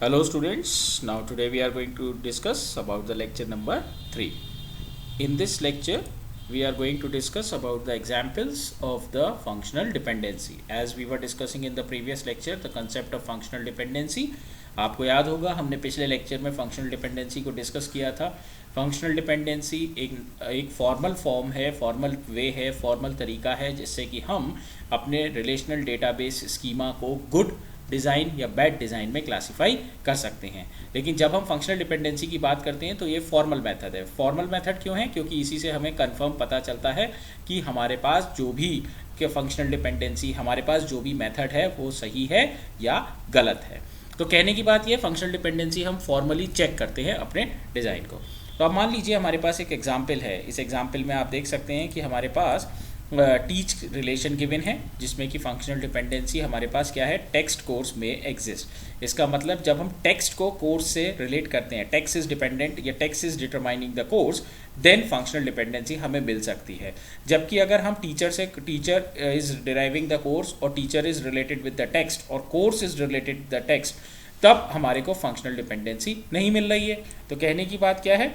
Hello students, now today we are going to discuss about the lecture number 3. In this lecture we are going to discuss about the examples of the functional dependency. As we were discussing in the previous lecture the concept of functional dependency. आपको याद होगा हमने पिछले lecture में functional dependency को discuss किया था. Functional dependency एक फॉर्मल फॉर्म है, फॉर्मल वे है, फॉर्मल तरीका है जिससे कि हम अपने रिलेशनल डेटाबेस स्कीमा को गुड डिज़ाइन या बैड डिज़ाइन में क्लासिफाई कर सकते हैं. लेकिन जब हम फंक्शनल डिपेंडेंसी की बात करते हैं तो ये फॉर्मल मेथड है. फॉर्मल मेथड क्यों है? क्योंकि इसी से हमें कंफर्म पता चलता है कि हमारे पास जो भी के फंक्शनल डिपेंडेंसी हमारे पास जो भी मेथड है वो सही है या गलत है. तो कहने की बात ये फंक्शनल डिपेंडेंसी हम फॉर्मली चेक करते हैं अपने डिज़ाइन को. तो अब मान लीजिए हमारे पास एक एग्जाम्पल है. इस एग्जाम्पल में आप देख सकते हैं कि हमारे पास टीच रिलेशन गिवन है जिसमें कि फंक्शनल डिपेंडेंसी हमारे पास क्या है, टेक्स्ट कोर्स में एग्जिस्ट. इसका मतलब जब हम टेक्स्ट को कोर्स से रिलेट करते हैं, टेक्स्ट इज डिपेंडेंट या text is determining the course, then functional dependency हमें मिल सकती है. जबकि अगर हम teacher is deriving the course और teacher is related with the text और course is related with the text, तब हमारे को फंक्शनल डिपेंडेंसी नहीं मिल रही है. तो कहने की बात क्या है,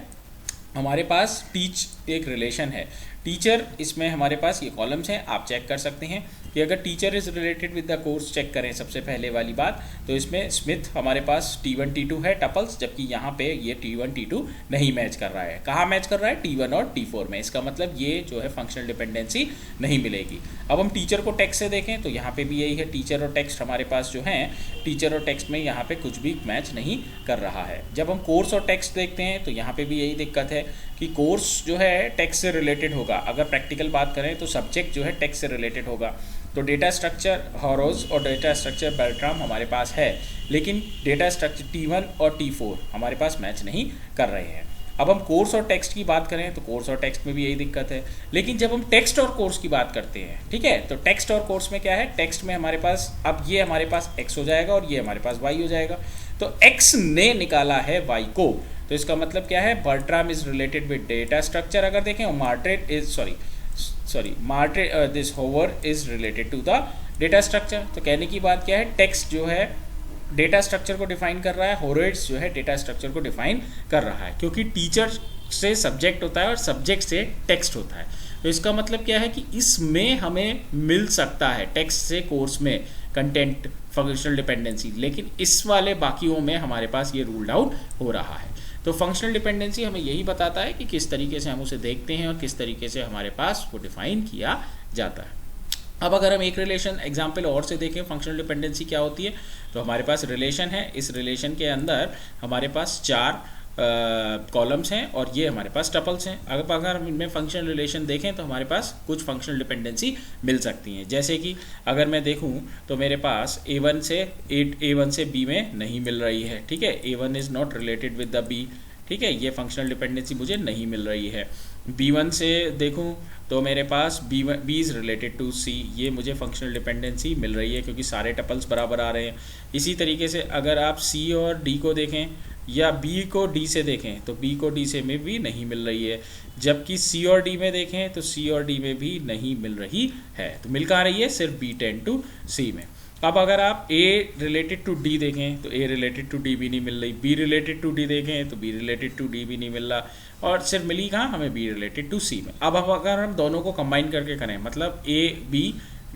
हमारे पास टीच एक रिलेशन है. टीचर इसमें हमारे पास ये कॉलम्स हैं, आप चेक कर सकते हैं कि अगर teacher is related with the course check करें सबसे पहले वाली बात, तो इसमें स्मिथ हमारे पास T1 T2 है टपल्स, जबकि यहाँ पे ये T1 T2 नहीं मैच कर रहा है. कहाँ मैच कर रहा है? T1 और T4 में. इसका मतलब ये जो है फंक्शनल डिपेंडेंसी नहीं मिलेगी. अब हम टीचर को टेक्स्ट से देखें तो यहाँ पे भी यही है. टीचर और टेक्स्ट हमारे पास जो हैं, टीचर और टेक्स्ट में यहाँ पे कुछ भी मैच नहीं कर रहा है. जब हम कोर्स और टेक्स्ट देखते हैं तो यहाँ पे भी यही दिक्कत है कि कोर्स जो है टेक्स्ट से रिलेटेड होगा. अगर प्रैक्टिकल बात करें तो सब्जेक्ट जो है टेक्स्ट से रिलेटेड होगा. तो डेटा स्ट्रक्चर हॉरोज और डेटा स्ट्रक्चर बेल्ट्राम हमारे पास है, लेकिन डेटा स्ट्रक्चर T1 और T4 हमारे पास मैच नहीं कर रहे हैं. अब हम कोर्स और टेक्स्ट की बात करें तो कोर्स और टेक्स्ट में भी यही दिक्कत है. लेकिन जब हम टेक्स्ट और कोर्स की बात करते हैं, ठीक है, तो टेक्स्ट और कोर्स में क्या है, टेक्स्ट में हमारे पास अब ये हमारे पास x हो जाएगा और ये हमारे पास y हो जाएगा. तो x ने निकाला है y को, तो इसका मतलब क्या है, Bertram is related with data structure. अगर देखें मार्ट्रेट is this however is related to the data structure. तो कहने की बात क्या है, टेक्स्ट जो है डेटा स्ट्रक्चर को डिफाइन कर रहा है, होरेट्स जो है डेटा स्ट्रक्चर को डिफाइन कर रहा है, क्योंकि टीचर से सब्जेक्ट होता है और सब्जेक्ट से टेक्स्ट होता है. तो इसका मतलब क्या है कि इसमें हमें मिल सकता है टेक्स्ट से कोर्स में कंटेंट फंक्शनल डिपेंडेंसी, लेकिन इस वाले बाकियों में हमारे पास ये रूल्ड आउट हो रहा है. तो फंक्शनल डिपेंडेंसी हमें यही बताता है कि किस तरीके से हम उसे देखते हैं और किस तरीके से हमारे पास वो डिफाइन किया जाता है. अब अगर हम एक रिलेशन एग्जाम्पल और से देखें फंक्शनल डिपेंडेंसी क्या होती है, तो हमारे पास रिलेशन है. इस रिलेशन के अंदर हमारे पास 4 कॉलम्स हैं और ये हमारे पास टपल्स हैं. अगर हम इनमें फंक्शनल रिलेशन देखें तो हमारे पास कुछ फंक्शनल डिपेंडेंसी मिल सकती हैं. जैसे कि अगर मैं देखूं तो मेरे पास A1 से B में नहीं मिल रही है, ठीक है, A1 is not related with the B, ठीक है, ये फंक्शनल डिपेंडेंसी मुझे नहीं मिल रही है. B1 से देखूं तो मेरे पास B is related to C, ये मुझे फंक्शनल डिपेंडेंसी मिल रही है क्योंकि सारे टपल्स बराबर आ रहे हैं. इसी तरीके से अगर आप C और D को देखें या B को D से देखें तो B को D से में भी नहीं मिल रही है, जबकि C और D में देखें तो C और D में भी नहीं मिल रही है. तो मिल कहाँ रही है, सिर्फ B टेंड टू C में. अब अगर आप A रिलेटेड टू D देखें तो A रिलेटेड टू D भी नहीं मिल रही, B रिलेटेड टू D देखें तो B रिलेटेड टू D भी नहीं मिल रहा, और सिर्फ मिली कहाँ हमें B रिलेटेड टू C में. अब अगर हम दोनों को कंबाइन करके करें, मतलब A B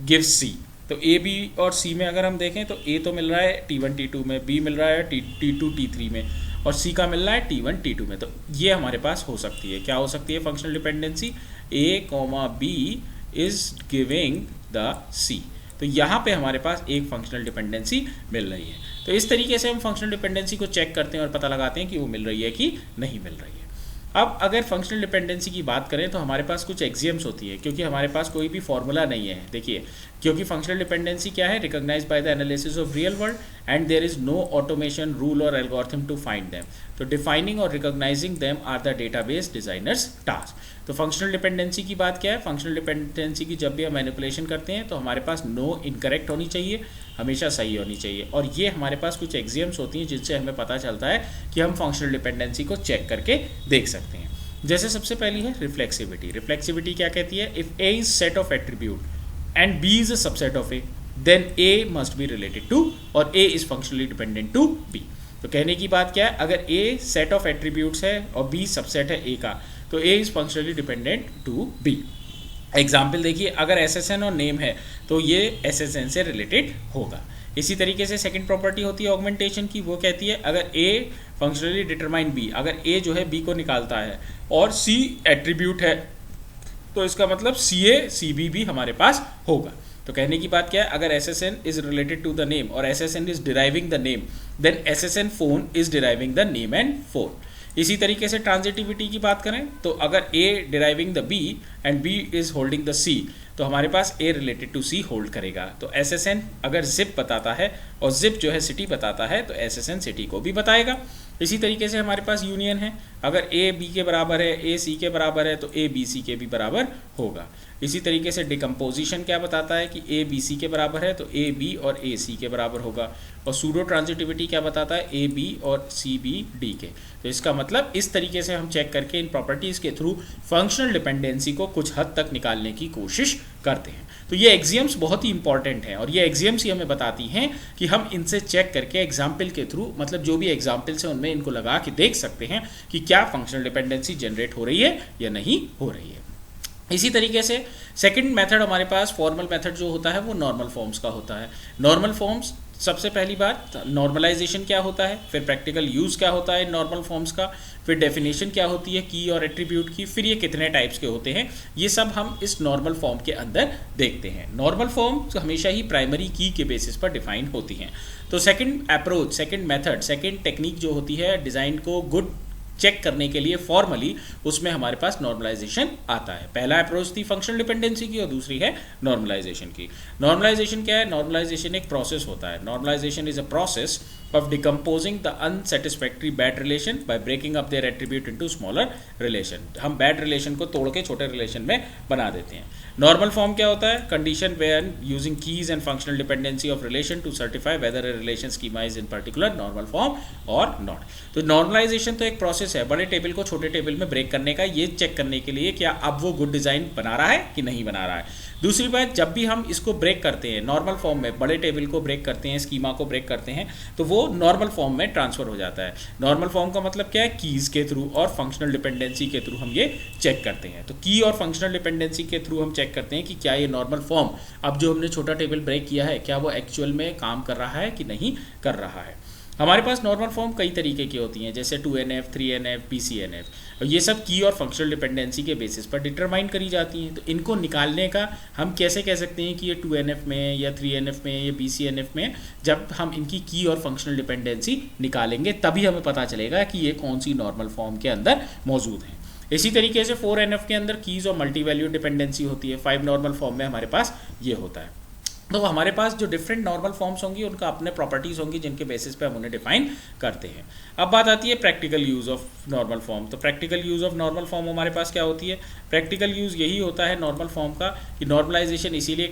गिव्स C, तो A B और C में अगर हम देखें तो A तो मिल रहा है T1 T2 में, B मिल रहा है T2 T3 में, और C का मिल रहा है T1 T2 में. तो ये हमारे पास हो सकती है, क्या हो सकती है functional dependency, A, B is giving the C. तो यहाँ पे हमारे पास एक फंक्शनल डिपेंडेंसी मिल रही है. तो इस तरीके से हम फंक्शनल डिपेंडेंसी को चेक करते हैं और पता लगाते हैं कि वो मिल रही है कि नहीं मिल रही है. अब अगर फंक्शनल डिपेंडेंसी की बात करें तो हमारे पास कुछ एक्सियम्स होती है, क्योंकि हमारे पास कोई भी फॉर्मूला नहीं है. देखिए, क्योंकि फंक्शनल डिपेंडेंसी क्या है, recognised by the analysis of real world and there is no automation rule और एल्गोरिथम टू फाइंड देम. तो डिफाइनिंग और recognising them are the database designers task. तो फंक्शनल डिपेंडेंसी की बात क्या है, फंक्शनल डिपेंडेंसी की जब भी हम मैनिपुलेशन करते हैं तो हमारे पास नो इनकरेक्ट होनी चाहिए, हमेशा सही होनी चाहिए. और ये हमारे पास कुछ एक्सियम्स होती हैं जिनसे हमें पता चलता है कि हम फंक्शनल डिपेंडेंसी को चेक करके देख सकते हैं. जैसे सबसे पहली है रिफ्लेक्सिविटी. रिफ्लेक्सिविटी क्या कहती है, if A is set of attribute and B is a subset of A, then A must be related to, or A is functionally dependent to B. तो कहने की बात क्या है, अगर ए सेट ऑफ एट्रीब्यूट्स है और बी सबसेट है ए का, तो A is functionally dependent to B. Example देखिए, अगर एसएसएन और नेम है तो ये एसएसएन से रिलेटेड होगा। इसी तरीके से सेकंड प्रॉपर्टी होती है ऑगमेंटेशन की, वो कहती है अगर ए फंक्शनली डिटरमाइन बी, अगर ए जो है बी को निकालता है और सी एट्रीब्यूट है, तो इसका मतलब सी ए सी बी भी हमारे पास होगा। तो कहने की बात क्या है, अगर SSN is related to the name और SSN is deriving the name, then SSN phone is deriving the name and phone. इसी तरीके से ट्रांजिटिविटी की बात करें तो अगर A deriving the B and B is holding the C, तो हमारे पास A related to C hold करेगा। तो एसएसएन अगर जिप बताता है और जिप जो है सिटी बताता है, तो एसएसएन सिटी को भी बताएगा। इसी तरीके से हमारे पास यूनियन है, अगर ए बी के बराबर है, ए सी के बराबर है, तो ए बी सी के भी बराबर होगा। इसी तरीके से डिकम्पोजिशन क्या बताता है कि ए बी सी के बराबर है, तो ए बी और ए सी के बराबर होगा। और सूडो ट्रांजिटिविटी क्या बताता है, ए बी और सी बी डी के। तो इसका मतलब इस तरीके से हम चेक करके इन प्रॉपर्टीज़ के थ्रू फंक्शनल डिपेंडेंसी को कुछ हद तक निकालने की कोशिश करते हैं। तो ये एग्जियम्स बहुत ही इंपॉर्टेंट हैं और ये एग्जियम्स ही हमें बताती हैं कि हम इनसे चेक करके एग्जाम्पल के थ्रू, मतलब जो भी एग्जाम्पल्स हैं उनमें इनको लगा के देख सकते हैं कि क्या फंक्शनल डिपेंडेंसी जनरेट हो रही है या नहीं हो रही है। इसी तरीके से सेकंड मेथड हमारे पास फॉर्मल मेथड जो होता है वो नॉर्मल फॉर्म्स का होता है। नॉर्मल फॉर्म्स, सबसे पहली बात नॉर्मलाइजेशन क्या होता है, फिर प्रैक्टिकल यूज़ क्या होता है नॉर्मल फॉर्म्स का, फिर डेफिनेशन क्या होती है की और एट्रीब्यूट की, फिर ये कितने टाइप्स के होते हैं, ये सब हम इस नॉर्मल फॉर्म के अंदर देखते हैं। नॉर्मल फॉर्म हमेशा ही प्राइमरी की के बेसिस पर डिफाइन होती हैं। तो second approach, second method, second technique जो होती है डिज़ाइन को गुड चेक करने के लिए फॉर्मली, उसमें हमारे पास नॉर्मलाइजेशन आता है। पहला अप्रोच थी फंक्शनल डिपेंडेंसी की और दूसरी है नॉर्मलाइजेशन की। नॉर्मलाइजेशन क्या है, नॉर्मलाइजेशन एक प्रोसेस होता है। Normalisation is a process of decomposing the unsatisfactory bad relation by breaking up their attribute into smaller relation। हम bad relation को तोड़ के छोटे relation में बना देते हैं। Normal form क्या होता है, condition when using keys and functional dependency of relation to certify whether a relation schema is in particular normal form or not। तो normalization तो एक process है बड़े टेबल को छोटे टेबल में ब्रेक करने का, ये चेक करने के लिए क्या अब वो गुड डिज़ाइन बना रहा है कि नहीं बना रहा है। दूसरी बात, जब भी हम इसको ब्रेक करते हैं नॉर्मल फॉर्म में, बड़े टेबल को ब्रेक करते हैं, स्कीमा को ब्रेक करते हैं, तो वो नॉर्मल फॉर्म में ट्रांसफर हो जाता है। नॉर्मल फॉर्म का मतलब क्या है, कीज के थ्रू और फंक्शनल डिपेंडेंसी के थ्रू हम ये चेक करते हैं। तो की और फंक्शनल डिपेंडेंसी के थ्रू हम चेक करते हैं कि क्या ये नॉर्मल फॉर्म, अब जो हमने छोटा टेबल ब्रेक किया है, क्या वो एक्चुअल में काम कर रहा है कि नहीं कर रहा है। हमारे पास नॉर्मल फॉर्म कई तरीके की होती हैं, जैसे 2NF, 3NF, PCNF, और ये सब की और फंक्शनल डिपेंडेंसी के बेसिस पर डिटरमाइन करी जाती हैं। तो इनको निकालने का हम कैसे कह सकते हैं कि ये 2NF में या 3NF में या PCNF में, जब हम इनकी की और फंक्शनल डिपेंडेंसी निकालेंगे तभी हमें पता चलेगा कि ये कौन सी नॉर्मल फॉर्म के अंदर मौजूद हैं। इसी तरीके से 4NF के अंदर कीज और मल्टी वैल्यू डिपेंडेंसी होती है। 5 नॉर्मल फॉर्म में हमारे पास ये होता है। तो हमारे पास जो डिफरेंट नॉर्मल फॉर्म्स होंगी उनका अपने प्रॉपर्टीज़ होंगी जिनके बेसिस पे हम उन्हें डिफाइन करते हैं। अब बात आती है practical use of normal form. तो practical use of normal form हमारे पास क्या होती है, प्रैक्टिकल यूज़ यही होता है नॉर्मल फॉर्म का कि नॉर्मलाइजेशन इसीलिए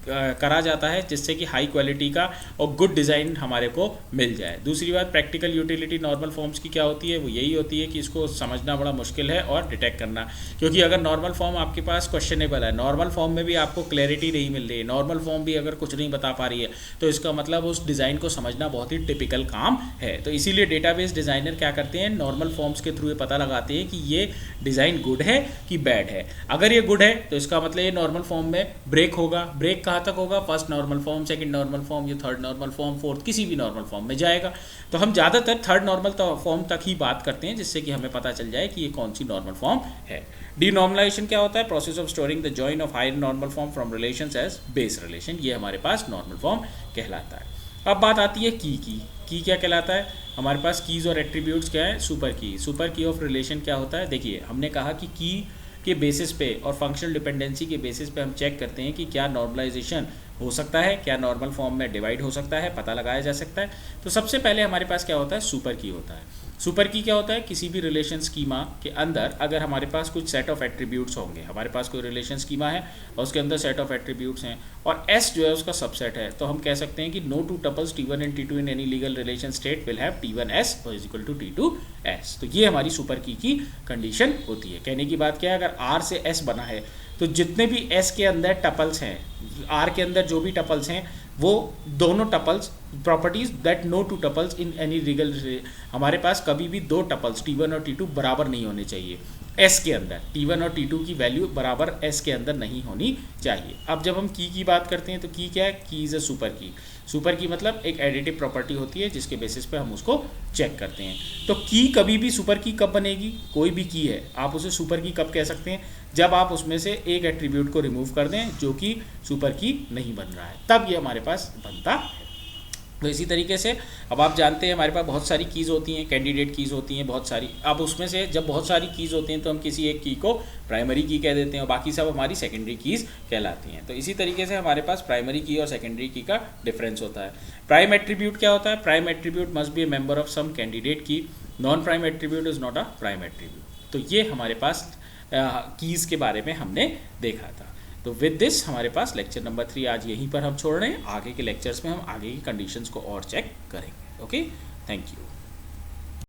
करा जाता है जिससे कि हाई क्वालिटी का और गुड डिज़ाइन हमारे को मिल जाए। दूसरी बात, प्रैक्टिकल यूटिलिटी नॉर्मल फॉर्म्स की क्या होती है, वो यही होती है कि इसको समझना बड़ा मुश्किल है और डिटेक्ट करना, क्योंकि अगर नॉर्मल फॉर्म आपके पास क्वेश्चनेबल है, नॉर्मल फॉर्म में भी आपको क्लैरिटी नहीं मिल रही है, नॉर्मल फॉर्म भी अगर कुछ नहीं बता पा रही है, तो इसका मतलब उस डिज़ाइन को समझना बहुत ही टिपिकल काम है। तो इसीलिए डेटाबेस डिज़ाइनर क्या करते हैं, नॉर्मल फॉर्म्स के थ्रू ये पता लगाते हैं कि ये डिज़ाइन गुड है कि बैड है। अगर ये गुड है तो इसका मतलब ये नॉर्मल फॉर्म में ब्रेक होगा। ब्रेक कहाँ तक होगा, first normal form, second normal form या थर्ड नॉर्मल फॉर्म, फोर्थ, किसी भी नॉर्मल फॉर्म में जाएगा। तो हम ज़्यादातर थर्ड नॉर्मल फॉर्म तक ही बात करते हैं जिससे कि हमें पता चल जाए कि ये कौन सी नॉर्मल फॉर्म है। डीनॉर्मलाइजेशन क्या होता है, process of storing the join of higher normal form from relations as base relation, ये हमारे पास नॉर्मल फॉर्म कहलाता है। अब बात आती है की क्या कहलाता है, हमारे पास कीज और एट्रीब्यूट्स क्या है, सुपर की ऑफ रिलेशन क्या होता है। देखिए हमने कहा कि की के बेसिस पे और फंक्शनल डिपेंडेंसी के बेसिस पे हम चेक करते हैं कि क्या नॉर्मलाइजेशन हो सकता है, क्या नॉर्मल फॉर्म में डिवाइड हो सकता है, पता लगाया जा सकता है। तो सबसे पहले हमारे पास क्या होता है, सुपर की होता है। सुपर की क्या होता है, किसी भी रिलेशन स्कीमा के अंदर अगर हमारे पास कुछ सेट ऑफ एट्रीब्यूट्स होंगे, हमारे पास कोई रिलेशन स्कीमा है और उसके अंदर सेट ऑफ एट्रीब्यूट्स हैं और S जो है उसका सबसेट है, तो हम कह सकते हैं कि no two tuples T1 and T2 in any legal relation state will have T1S is equal to T2S। तो ये हमारी सुपर की कंडीशन होती है। कहने की बात क्या है, अगर R से S बना है तो जितने भी S के अंदर टपल्स हैं, R के अंदर जो भी टपल्स हैं वो दोनों tuples, properties that no two tuples in any legal, हमारे पास कभी भी दो टपल्स T1 और T2 बराबर नहीं होने चाहिए S के अंदर, T1 और T2 की वैल्यू बराबर S के अंदर नहीं होनी चाहिए। अब जब हम की बात करते हैं तो की क्या है, की इज़ अ सुपर की। सुपर की मतलब एक एडिटिव प्रॉपर्टी होती है जिसके बेसिस पे हम उसको चेक करते हैं। तो की कभी भी सुपर की कब बनेगी, कोई भी की है आप उसे सुपर की कब कह सकते हैं, जब आप उसमें से एक एट्रीब्यूट को रिमूव कर दें जो कि सुपर की नहीं बन रहा है, तब ये हमारे पास बनता है। तो इसी तरीके से अब आप जानते हैं हमारे पास बहुत सारी कीज़ होती हैं, कैंडिडेट कीज़ होती हैं बहुत सारी। अब उसमें से जब बहुत सारी कीज़ होती हैं तो हम किसी एक की को प्राइमरी की कह देते हैं और बाकी सब हमारी सेकेंडरी कीज़ कहलाती हैं। तो इसी तरीके से हमारे पास प्राइमरी की और सेकेंडरी की का डिफरेंस होता है। प्राइम एट्रीब्यूट क्या होता है, prime attribute must be a member of some candidate key, non prime attribute is not a prime attribute. तो ये हमारे पास कीज़ के बारे में हमने देखा था। तो विद दिस हमारे पास लेक्चर नंबर 3 आज यहीं पर हम छोड़ रहे हैं। आगे के लेक्चर्स में हम आगे की कंडीशंस को और चेक करेंगे। Okay, thank you.